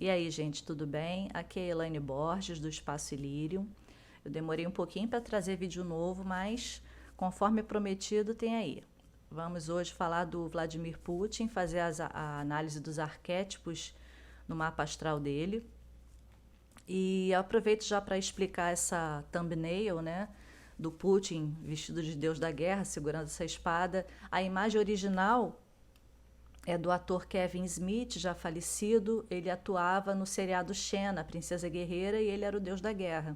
E aí, gente, tudo bem? Aqui é a Elaine Borges, do Espaço Ilírio. Eu demorei um pouquinho para trazer vídeo novo, mas conforme prometido, tem aí. Vamos hoje falar do Vladimir Putin, fazer a análise dos arquétipos no mapa astral dele. E aproveito já para explicar essa thumbnail, né? Do Putin vestido de Deus da Guerra, segurando essa espada. A imagem original é do ator Kevin Smith, já falecido. Ele atuava no seriado Xena, a Princesa Guerreira, e ele era o Deus da Guerra.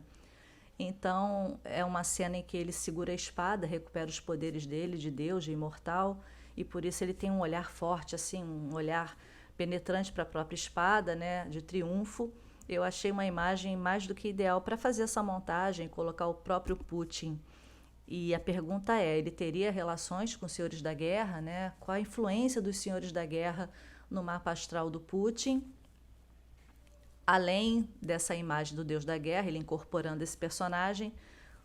Então, é uma cena em que ele segura a espada, recupera os poderes dele, de Deus, de imortal, e por isso ele tem um olhar forte, assim, um olhar penetrante para a própria espada, né, de triunfo. Eu achei uma imagem mais do que ideal para fazer essa montagem, colocar o próprio Putin. E a pergunta é, ele teria relações com os senhores da guerra, né? Qual a influência dos senhores da guerra no mapa astral do Putin? Além dessa imagem do Deus da Guerra, ele incorporando esse personagem,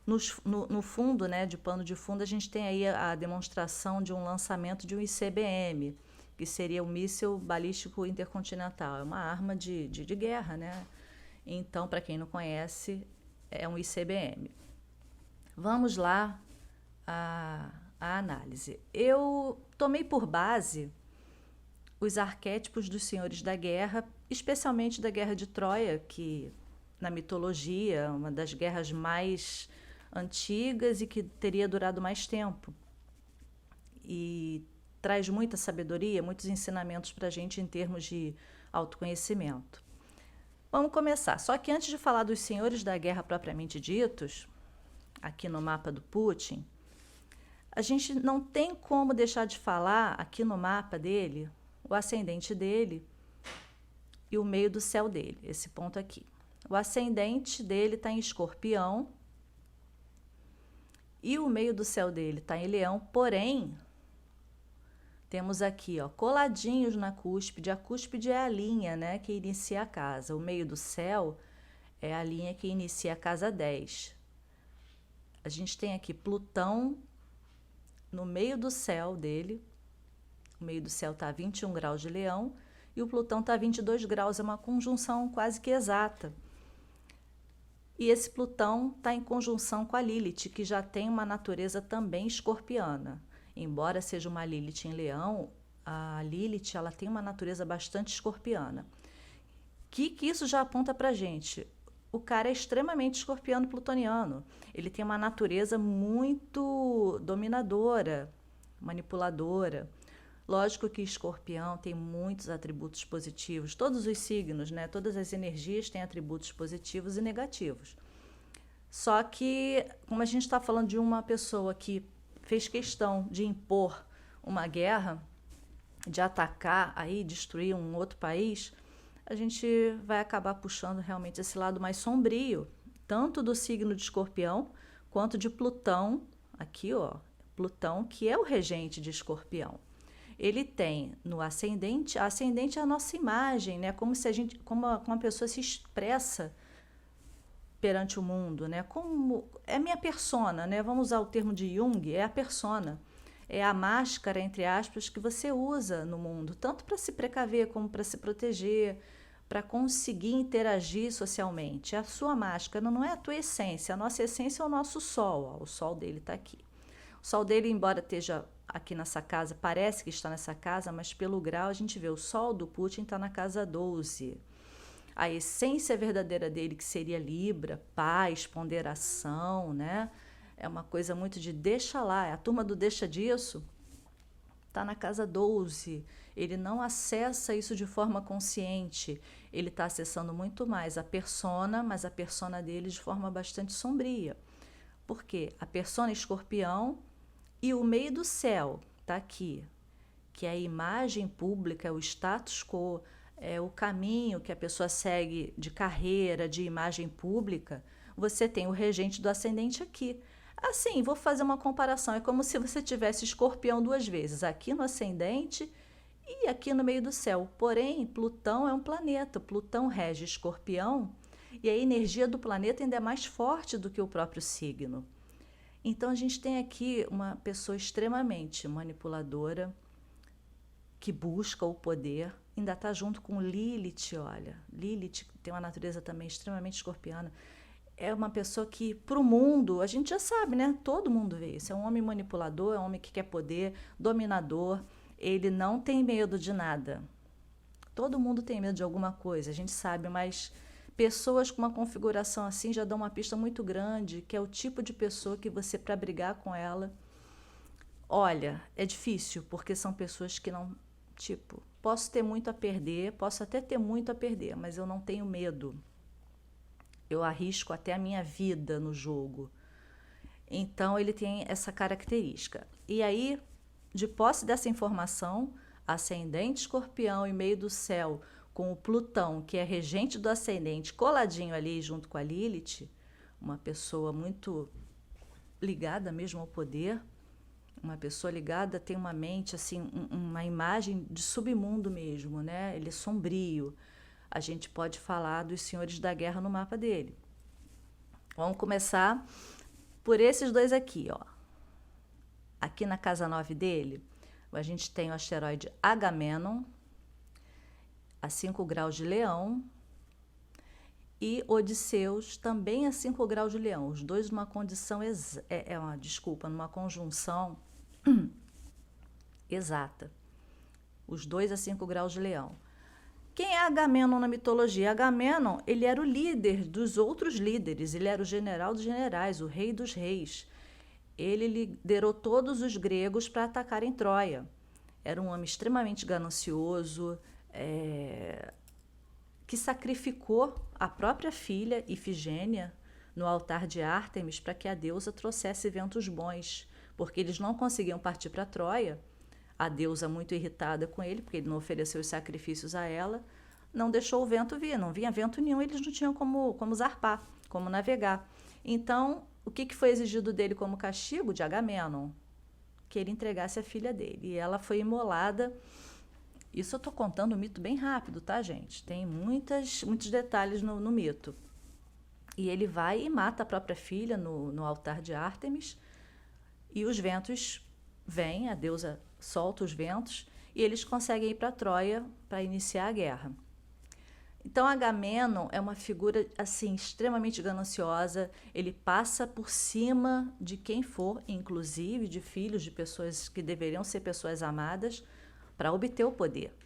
no fundo, né, de pano de fundo, a gente tem aí a demonstração de um lançamento de um ICBM, que seria o míssil balístico intercontinental. É uma arma de guerra, né? Então, para quem não conhece, é um ICBM. Vamos lá a análise. Eu tomei por base os arquétipos dos senhores da guerra, especialmente da Guerra de Troia, que na mitologia é uma das guerras mais antigas e que teria durado mais tempo. E traz muita sabedoria, muitos ensinamentos para a gente em termos de autoconhecimento. Vamos começar. Só que antes de falar dos senhores da guerra propriamente ditos, aqui no mapa do Putin, a gente não tem como deixar de falar aqui no mapa dele o ascendente dele e o meio do céu dele, esse ponto aqui. O ascendente dele está em Escorpião e o meio do céu dele está em Leão, porém, temos aqui, ó, coladinhos na cúspide. A cúspide é a linha, né, que inicia a casa. O meio do céu é a linha que inicia a casa 10. A gente tem aqui Plutão no meio do céu dele. O meio do céu está a 21 graus de Leão e o Plutão está a 22 graus, é uma conjunção quase que exata. E esse Plutão está em conjunção com a Lilith, que já tem uma natureza também escorpiana. Embora seja uma Lilith em Leão, a Lilith ela tem uma natureza bastante escorpiana. Que isso já aponta para a gente? O cara é extremamente escorpiano plutoniano. Ele tem uma natureza muito dominadora, manipuladora. Lógico que Escorpião tem muitos atributos positivos, todos os signos, né? Todas as energias têm atributos positivos e negativos. Só que, como a gente está falando de uma pessoa que fez questão de impor uma guerra, de atacar, aí destruir um outro país, a gente vai acabar puxando realmente esse lado mais sombrio, tanto do signo de Escorpião, quanto de Plutão, aqui ó, Plutão, que é o regente de Escorpião. Ele tem no ascendente, a ascendente é a nossa imagem, né? Como uma pessoa se expressa perante o mundo, né? Como é a minha persona, né? Vamos usar o termo de Jung, é a persona. É a máscara, entre aspas, que você usa no mundo, tanto para se precaver como para se proteger, para conseguir interagir socialmente. É a sua máscara, não é a tua essência. A nossa essência é o nosso sol, ó, o sol dele está aqui. O sol dele, embora esteja aqui nessa casa, parece que está nessa casa, mas pelo grau a gente vê o sol do Putin está na casa 12. A essência verdadeira dele, que seria Libra, paz, ponderação, né? É uma coisa muito de deixa lá, a turma do deixa disso está na casa 12. Ele não acessa isso de forma consciente. Ele está acessando muito mais a persona, mas a persona dele de forma bastante sombria. Por quê? A persona Escorpião e o meio do céu está aqui, que é a imagem pública, é o status quo, é o caminho que a pessoa segue de carreira, de imagem pública. Você tem o regente do ascendente aqui. Assim, vou fazer uma comparação. É como se você tivesse Escorpião duas vezes, aqui no ascendente e aqui no meio do céu. Porém, Plutão é um planeta. Plutão rege Escorpião e a energia do planeta ainda é mais forte do que o próprio signo. Então, a gente tem aqui uma pessoa extremamente manipuladora, que busca o poder, ainda está junto com Lilith, olha. Lilith tem uma natureza também extremamente escorpiana. É uma pessoa que, para o mundo, a gente já sabe, né? Todo mundo vê isso. É um homem manipulador, é um homem que quer poder, dominador. Ele não tem medo de nada. Todo mundo tem medo de alguma coisa, a gente sabe, mas pessoas com uma configuração assim já dão uma pista muito grande, que é o tipo de pessoa que você, para brigar com ela, olha, é difícil, porque são pessoas que não, tipo, posso ter muito a perder, posso até ter muito a perder, mas eu não tenho medo. Eu arrisco até a minha vida no jogo. Então ele tem essa característica. E aí, de posse dessa informação, ascendente escorpião e meio do céu, com o Plutão, que é regente do ascendente, coladinho ali junto com a Lilith, uma pessoa muito ligada mesmo ao poder, uma pessoa ligada tem uma mente, assim, uma imagem de submundo mesmo, né? Ele é sombrio. A gente pode falar dos senhores da guerra no mapa dele. Vamos começar por esses dois aqui, ó. Aqui na casa 9 dele, a gente tem o asteroide Agamenon, a 5 graus de Leão, e Odisseus, também a 5 graus de Leão. Os dois numa condição, numa conjunção exata. Os dois a 5 graus de Leão. Quem é Agamenon na mitologia? Agamenon, ele era o líder dos outros líderes, ele era o general dos generais, o rei dos reis. Ele liderou todos os gregos para atacarem Troia. Era um homem extremamente ganancioso, que sacrificou a própria filha, Ifigênia, no altar de Ártemis para que a deusa trouxesse ventos bons, porque eles não conseguiam partir para Troia. A deusa, muito irritada com ele, porque ele não ofereceu os sacrifícios a ela, não deixou o vento vir, não vinha vento nenhum, eles não tinham como zarpar, como navegar. Então, o que foi exigido dele como castigo de Agamenon? Que ele entregasse a filha dele. E ela foi imolada. Isso eu estou contando o mito bem rápido, tá, gente? Tem muitos detalhes no mito. E ele vai e mata a própria filha no altar de Ártemis. E os ventos vêm, a deusa solta os ventos, e eles conseguem ir para Troia para iniciar a guerra. Então, Agamenon é uma figura assim extremamente gananciosa. Ele passa por cima de quem for, inclusive de filhos de pessoas que deveriam ser pessoas amadas, para obter o poder.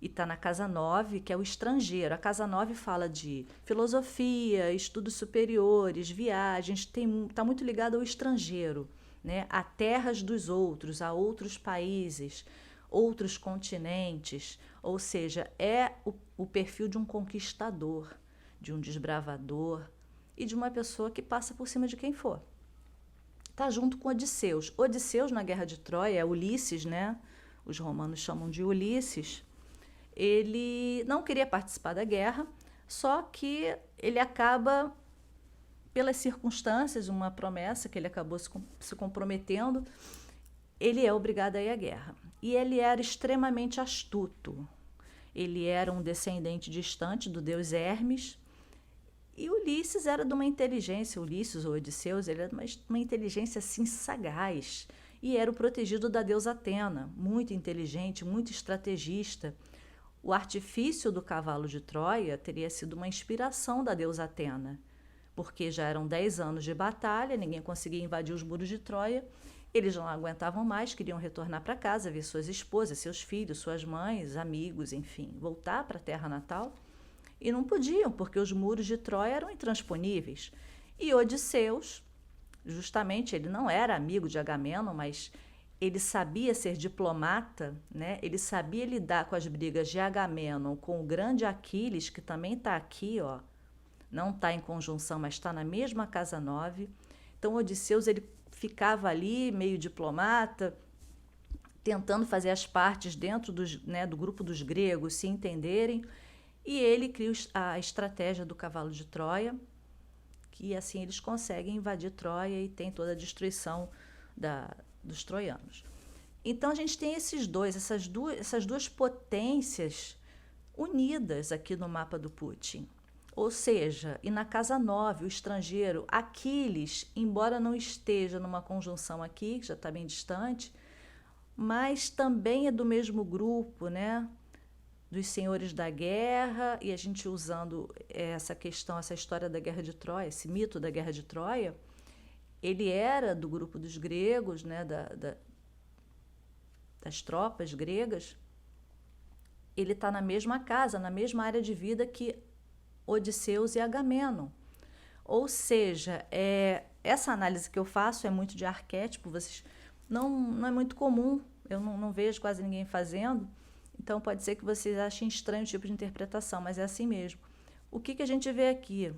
E está na casa 9, que é o estrangeiro. A casa 9 fala de filosofia, estudos superiores, viagens, está muito ligado ao estrangeiro, né? A terras dos outros, a outros países, outros continentes. Ou seja, é o perfil de um conquistador, de um desbravador e de uma pessoa que passa por cima de quem for. Está junto com Odisseus. Odisseus, na Guerra de Troia, é Ulisses, né? Os romanos chamam de Ulisses. Ele não queria participar da guerra, só que ele acaba, pelas circunstâncias, uma promessa que ele acabou se comprometendo, ele é obrigado a ir à guerra. E ele era extremamente astuto. Ele era um descendente distante do deus Hermes. E Ulisses era de uma inteligência, Ulisses ou Odisseus, ele era de uma inteligência assim sagaz. E era o protegido da deusa Atena, muito inteligente, muito estrategista. O artifício do cavalo de Troia teria sido uma inspiração da deusa Atena, porque já eram 10 anos de batalha, ninguém conseguia invadir os muros de Troia, eles não aguentavam mais, queriam retornar para casa, ver suas esposas, seus filhos, suas mães, amigos, enfim, voltar para a terra natal, e não podiam, porque os muros de Troia eram intransponíveis. E Odisseus, justamente, ele não era amigo de Agamenon, mas ele sabia ser diplomata, né? Ele sabia lidar com as brigas de Agamenon com o grande Aquiles, que também está aqui, ó. Não está em conjunção, mas está na mesma casa 9. Então, Odisseus ele ficava ali, meio diplomata, tentando fazer as partes dentro do grupo dos gregos se entenderem. E ele cria a estratégia do cavalo de Troia, que assim eles conseguem invadir Troia e tem toda a destruição dos troianos. Então a gente tem essas duas potências unidas aqui no mapa do Putin. Ou seja, e na casa 9, o estrangeiro, Aquiles, embora não esteja numa conjunção aqui, que já está bem distante, mas também é do mesmo grupo, né? dos senhores da guerra, e a gente usando essa questão, essa história da Guerra de Troia, esse mito da Guerra de Troia, ele era do grupo dos gregos, né, das tropas gregas. Ele está na mesma casa, na mesma área de vida que Odisseus e Agamenon. Ou seja, essa análise que eu faço é muito de arquétipo, vocês não é muito comum, eu não vejo quase ninguém fazendo, então pode ser que vocês achem estranho o tipo de interpretação, mas é assim mesmo. O que a gente vê aqui?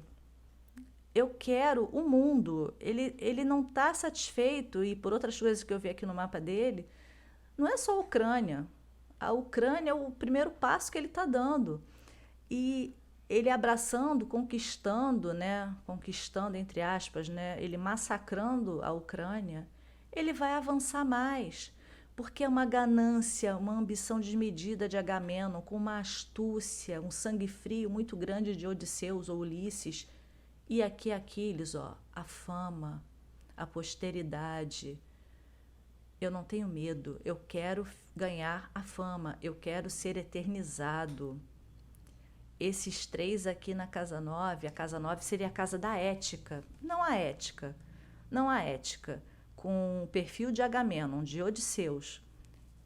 Eu quero o mundo, ele não está satisfeito, e por outras coisas que eu vi aqui no mapa dele, não é só a Ucrânia. A Ucrânia é o primeiro passo que ele está dando. E ele abraçando, conquistando, né? Conquistando, entre aspas, né? Ele massacrando a Ucrânia, ele vai avançar mais. Porque é uma ganância, uma ambição desmedida de Agamenon, com uma astúcia, um sangue frio muito grande de Odisseus ou Ulisses. E aqui Aquiles, ó, a fama, a posteridade. Eu não tenho medo, eu quero ganhar a fama, eu quero ser eternizado. Esses três aqui na casa 9, a casa 9 seria a casa da ética, não a ética, não a ética. Com o perfil de Agamenon, de Odisseus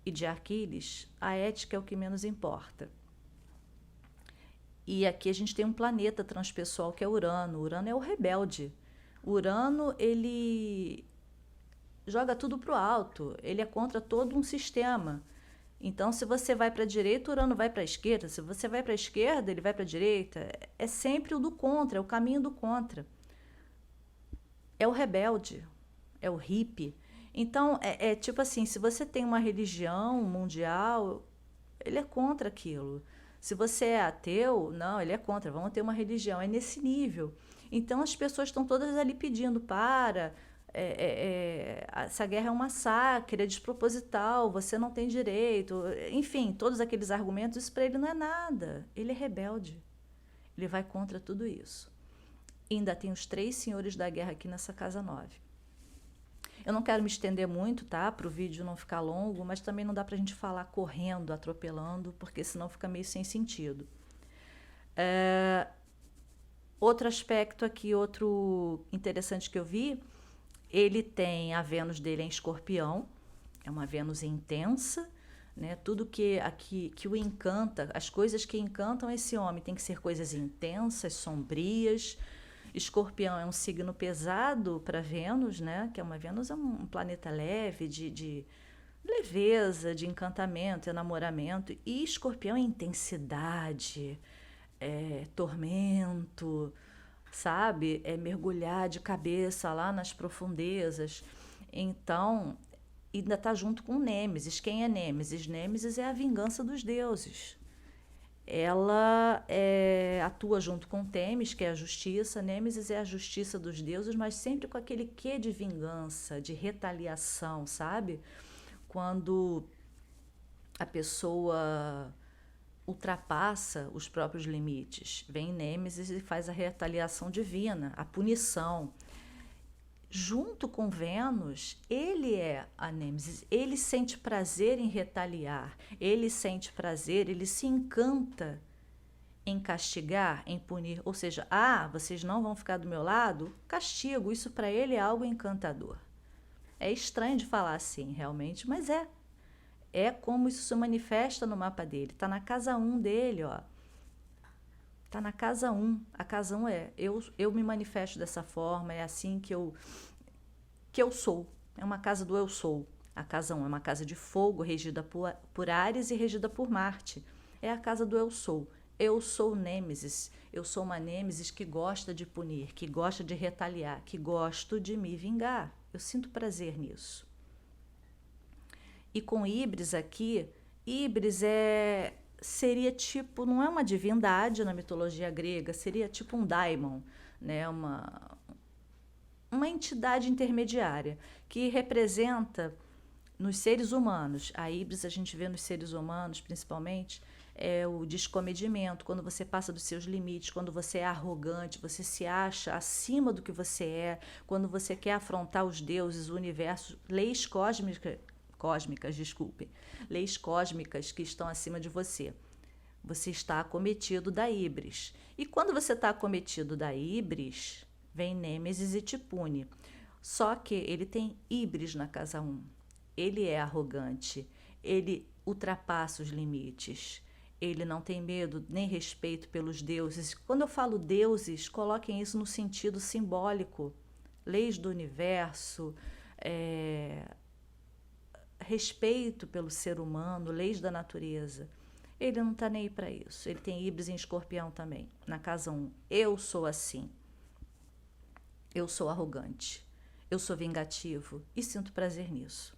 e de Aquiles, a ética é o que menos importa. E aqui a gente tem um planeta transpessoal que é Urano. Urano é o rebelde. Urano, ele joga tudo para o alto, ele é contra todo um sistema. Então, se você vai para a direita, Urano vai para a esquerda. Se você vai para a esquerda, ele vai para a direita. É sempre o do contra, é o caminho do contra. É o rebelde, é o hippie. Então, é tipo assim, se você tem uma religião mundial, ele é contra aquilo. Se você é ateu, não, ele é contra, vamos ter uma religião. É nesse nível. Então, as pessoas estão todas ali pedindo essa guerra é um massacre, é desproposital, você não tem direito. Enfim, todos aqueles argumentos, isso para ele não é nada. Ele é rebelde. Ele vai contra tudo isso. E ainda tem os 3 senhores da guerra aqui nessa casa 9. Eu não quero me estender muito, tá? Para o vídeo não ficar longo, mas também não dá para a gente falar correndo, atropelando, porque senão fica meio sem sentido. Outro aspecto aqui, outro interessante que eu vi, ele tem a Vênus dele em Escorpião, é uma Vênus intensa, né? Tudo que o encanta, as coisas que encantam esse homem tem que ser coisas intensas, sombrias. Escorpião é um signo pesado para Vênus, né? Que Vênus é um planeta leve, de leveza, de encantamento, enamoramento. E Escorpião é intensidade, tormento, sabe? É mergulhar de cabeça lá nas profundezas. Então, ainda está junto com Nêmesis. Quem é Nêmesis? Nêmesis é a vingança dos deuses. Ela atua junto com Têmis, que é a justiça. Nêmesis é a justiça dos deuses, mas sempre com aquele quê de vingança, de retaliação, sabe? Quando a pessoa ultrapassa os próprios limites, vem Nêmesis e faz a retaliação divina, a punição. Junto com Vênus, ele é a Nêmesis, ele sente prazer em retaliar, ele sente prazer, ele se encanta em castigar, em punir, ou seja, vocês não vão ficar do meu lado? Castigo, isso para ele é algo encantador. É estranho de falar assim, realmente, mas é como isso se manifesta no mapa dele, está na casa 1 dele, ó. Está na casa 1. A casa 1 eu me manifesto dessa forma, é assim que eu sou. É uma casa do eu sou. A casa 1 é uma casa de fogo, regida por Áries e regida por Marte. É a casa do eu sou. Eu sou Nêmesis. Eu sou uma Nêmesis que gosta de punir, que gosta de retaliar, que gosto de me vingar. Eu sinto prazer nisso. E com Íbris aqui, Íbris seria tipo, não é uma divindade na mitologia grega, seria tipo um daimon, né? Uma entidade intermediária que representa nos seres humanos. A Íbris a gente vê nos seres humanos, principalmente, é o descomedimento, quando você passa dos seus limites, quando você é arrogante, você se acha acima do que você é, quando você quer afrontar os deuses, o universo, leis cósmicas, leis cósmicas que estão acima de você. você está acometido da híbris. E quando você está acometido da híbris, vem Nêmesis e te pune. Só que ele tem híbris na casa 1. Ele é arrogante, ele ultrapassa os limites. Ele não tem medo nem respeito pelos deuses. Quando eu falo deuses, coloquem isso no sentido simbólico. Leis do universo, respeito pelo ser humano, leis da natureza. Ele não está nem aí para isso. Ele tem híbris em Escorpião também, na casa 1. Eu sou assim. Eu sou arrogante. Eu sou vingativo e sinto prazer nisso.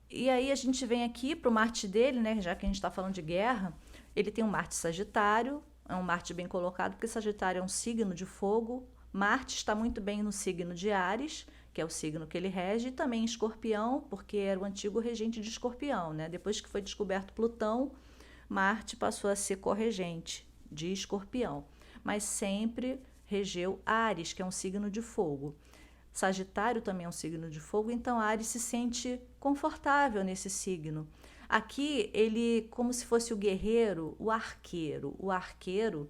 E aí a gente vem aqui para o Marte dele, né? Já que a gente está falando de guerra, ele tem um Marte Sagitário, é um Marte bem colocado, porque Sagitário é um signo de fogo. Marte está muito bem no signo de Áries, que é o signo que ele rege, e também em Escorpião, porque era o antigo regente de Escorpião, né? Depois que foi descoberto Plutão, Marte passou a ser corregente de Escorpião, mas sempre regeu Áries, que é um signo de fogo. Sagitário também é um signo de fogo, então Áries se sente confortável nesse signo. Aqui ele, como se fosse o guerreiro, o arqueiro. O arqueiro,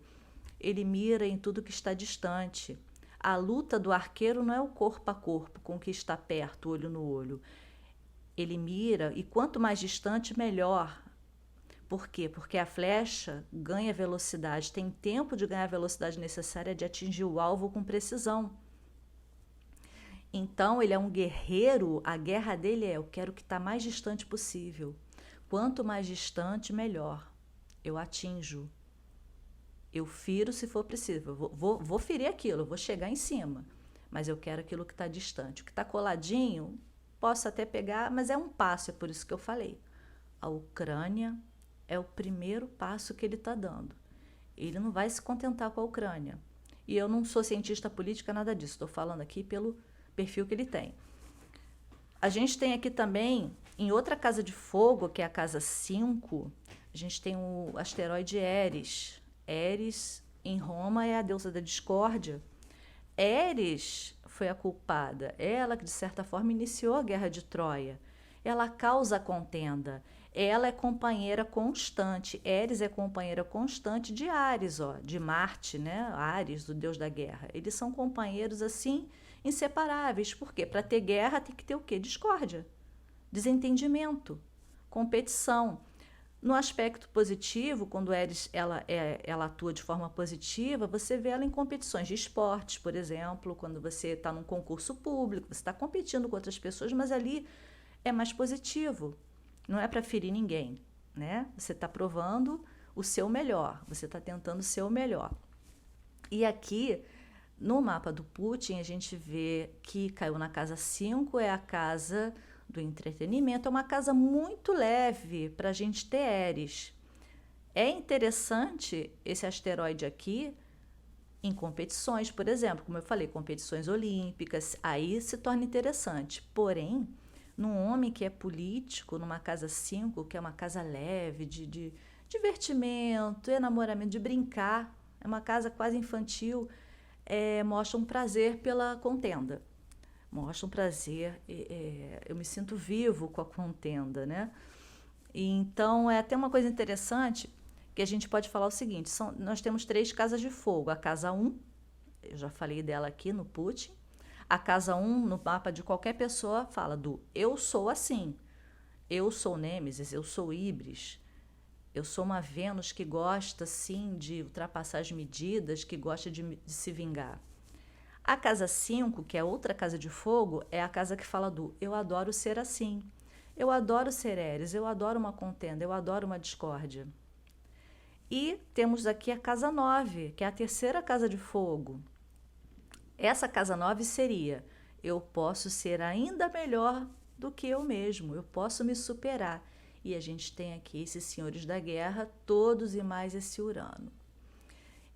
ele mira em tudo que está distante. A luta do arqueiro não é o corpo a corpo, com o que está perto, olho no olho. Ele mira e quanto mais distante, melhor. Por quê? Porque a flecha ganha velocidade, tem tempo de ganhar a velocidade necessária de atingir o alvo com precisão. Então, ele é um guerreiro, a guerra dele é: eu quero que está mais distante possível. Quanto mais distante, melhor. Eu atinjo. Eu firo se for preciso. Vou ferir aquilo, vou chegar em cima. Mas eu quero aquilo que está distante. O que está coladinho, posso até pegar, mas é um passo, é por isso que eu falei. A Ucrânia é o primeiro passo que ele está dando. Ele não vai se contentar com a Ucrânia. E eu não sou cientista política, nada disso. Estou falando aqui pelo perfil que ele tem. A gente tem aqui também, em outra casa de fogo, que é a casa 5, a gente tem o asteroide Eris. Eris, em Roma, é a deusa da discórdia. Eris foi a culpada, ela que de certa forma iniciou a guerra de Troia. Ela causa a contenda, ela é companheira constante. Eris é companheira constante de Ares, de Marte, né? Ares, o deus da guerra. Eles são companheiros assim inseparáveis. Por quê? Para ter guerra tem que ter o quê? Discórdia, desentendimento, competição. No aspecto positivo, quando Eris ela atua de forma positiva, você vê ela em competições de esportes, por exemplo, quando você está num concurso público, você está competindo com outras pessoas, mas ali é mais positivo. Não é para ferir ninguém, né? Você está provando o seu melhor, você está tentando ser o melhor. E aqui, no mapa do Putin, a gente vê que caiu na casa 5, é a casa do entretenimento, é uma casa muito leve para a gente ter Eris. É interessante esse asteroide aqui em competições, por exemplo, como eu falei, competições olímpicas, aí se torna interessante. Porém, num homem que é político, numa casa 5, que é uma casa leve, de divertimento, enamoramento, de brincar, é uma casa quase infantil, mostra um prazer pela contenda. Mostra um prazer, eu me sinto vivo com a contenda, né? E então, é até uma coisa interessante que a gente pode falar o seguinte, nós temos 3 casas de fogo. A casa 1, eu já falei dela aqui no Putin. A casa 1, no mapa de qualquer pessoa, fala do eu sou assim. Eu sou Nêmesis, eu sou Híbris. Eu sou uma Vênus que gosta, sim, de ultrapassar as medidas, que gosta de se vingar. A casa 5, que é outra casa de fogo, é a casa que fala do eu adoro ser assim. Eu adoro ser Eris, eu adoro uma contenda, eu adoro uma discórdia. E temos aqui a casa 9, que é a terceira casa de fogo. Essa casa 9 seria: eu posso ser ainda melhor do que eu mesmo, eu posso me superar. E a gente tem aqui esses senhores da guerra, todos e mais esse Urano.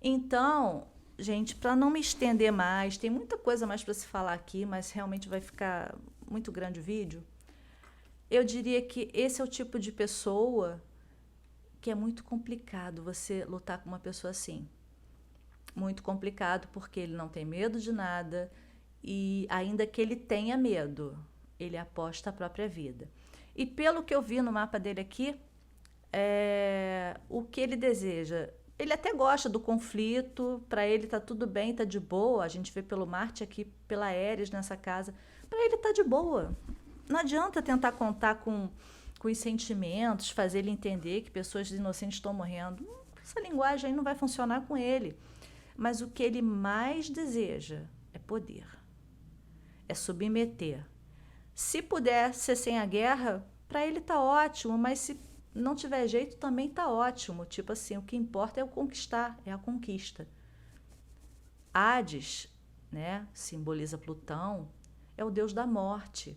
Então, gente, para não me estender mais, tem muita coisa mais para se falar aqui, mas realmente vai ficar muito grande o vídeo. Eu diria que esse é o tipo de pessoa que é muito complicado você lutar com uma pessoa assim. Muito complicado, porque ele não tem medo de nada e ainda que ele tenha medo, ele aposta a própria vida. E pelo que eu vi no mapa dele aqui, o que ele deseja. Ele até gosta do conflito, para ele tá tudo bem, tá de boa. A gente vê pelo Marte aqui, pela Ares nessa casa. Para ele tá de boa. Não adianta tentar contar com os sentimentos, fazer ele entender que pessoas inocentes estão morrendo. Essa linguagem aí não vai funcionar com ele. Mas o que ele mais deseja é poder, é submeter. Se puder ser sem a guerra, para ele tá ótimo, mas se não tiver jeito também tá ótimo. Tipo assim, o que importa é o conquistar, é a conquista. Hades, né, simboliza Plutão, é o deus da morte.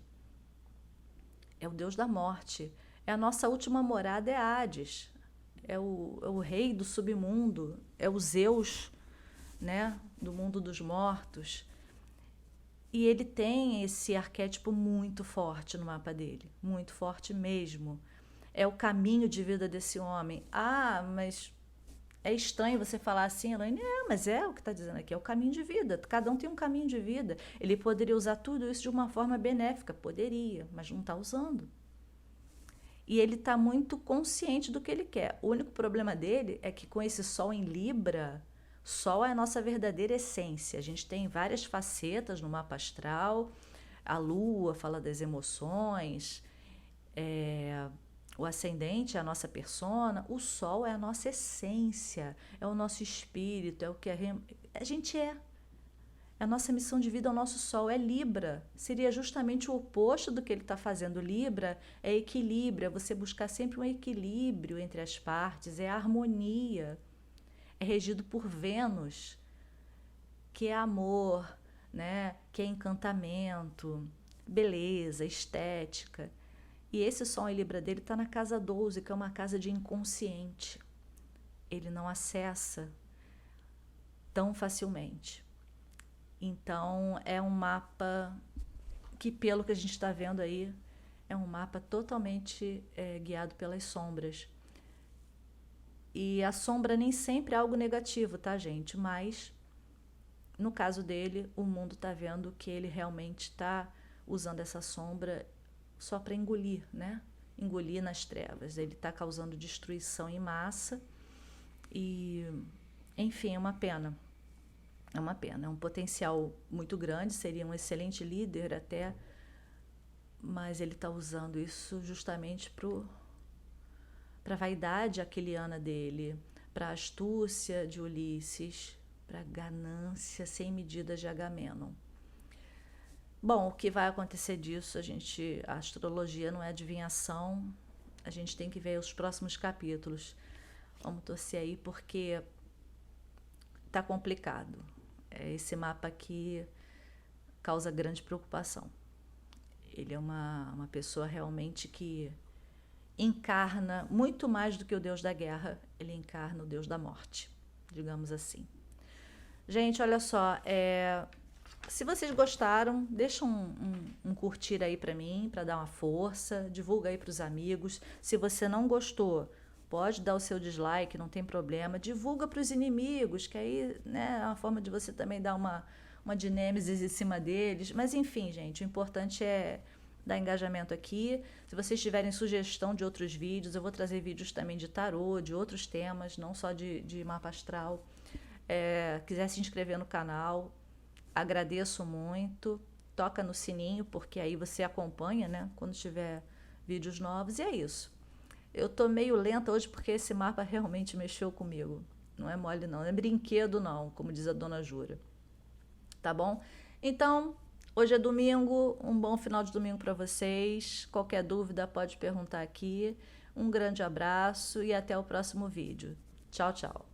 É o deus da morte. É a nossa última morada, é Hades. É o rei do submundo, é o Zeus, né, do mundo dos mortos. E ele tem esse arquétipo muito forte no mapa dele, muito forte mesmo. É o caminho de vida desse homem. Ah, mas é estranho você falar assim, Elaine. Mas é o que está dizendo aqui, é o caminho de vida. Cada um tem um caminho de vida. Ele poderia usar tudo isso de uma forma benéfica, poderia, mas não está usando. E ele está muito consciente do que ele quer. O único problema dele é que com esse Sol em Libra, Sol é a nossa verdadeira essência. A gente tem várias facetas no mapa astral. A Lua fala das emoções, o ascendente é a nossa persona, o Sol é a nossa essência, é o nosso espírito, é o que a gente é. A nossa missão de vida é o nosso Sol, é Libra. Seria justamente o oposto do que ele está fazendo. Libra é equilíbrio, é você buscar sempre um equilíbrio entre as partes, é a harmonia. É regido por Vênus, que é amor, né? Que é encantamento, beleza, estética. E esse Sol em Libra dele está na casa 12, que é uma casa de inconsciente. Ele não acessa tão facilmente. Então, é um mapa que, pelo que a gente está vendo aí, é um mapa totalmente guiado pelas sombras. E a sombra nem sempre é algo negativo, tá, gente? Mas, no caso dele, o mundo está vendo que ele realmente está usando essa sombra só para engolir, né? Engolir nas trevas. Ele está causando destruição em massa e, enfim, é uma pena. É uma pena. É um potencial muito grande, seria um excelente líder até, mas ele está usando isso justamente para a vaidade aquiliana dele, para a astúcia de Ulisses, para a ganância sem medidas de Agamenon. Bom, o que vai acontecer disso, a astrologia não é adivinhação, a gente tem que ver os próximos capítulos. Vamos torcer aí porque tá complicado. Esse mapa aqui causa grande preocupação. Ele é uma pessoa realmente que encarna muito mais do que o deus da guerra, ele encarna o deus da morte, digamos assim. Gente, olha só, se vocês gostaram, deixa um curtir aí pra mim, pra dar uma força, divulga aí pros amigos. Se você não gostou, pode dar o seu dislike, não tem problema. Divulga pros inimigos, que aí, né, é uma forma de você também dar uma dinêmesis em cima deles. Mas enfim, gente, o importante é dar engajamento aqui. Se vocês tiverem sugestão de outros vídeos, eu vou trazer vídeos também de tarô, de outros temas, não só de mapa astral. Quiser se inscrever no canal, agradeço muito. Toca no sininho, porque aí você acompanha, né, quando tiver vídeos novos. E é isso. Eu tô meio lenta hoje porque esse mapa realmente mexeu comigo. Não é mole não, não é brinquedo não, como diz a dona Jura. Tá bom? Então, hoje é domingo, um bom final de domingo para vocês. Qualquer dúvida pode perguntar aqui. Um grande abraço e até o próximo vídeo. Tchau, tchau.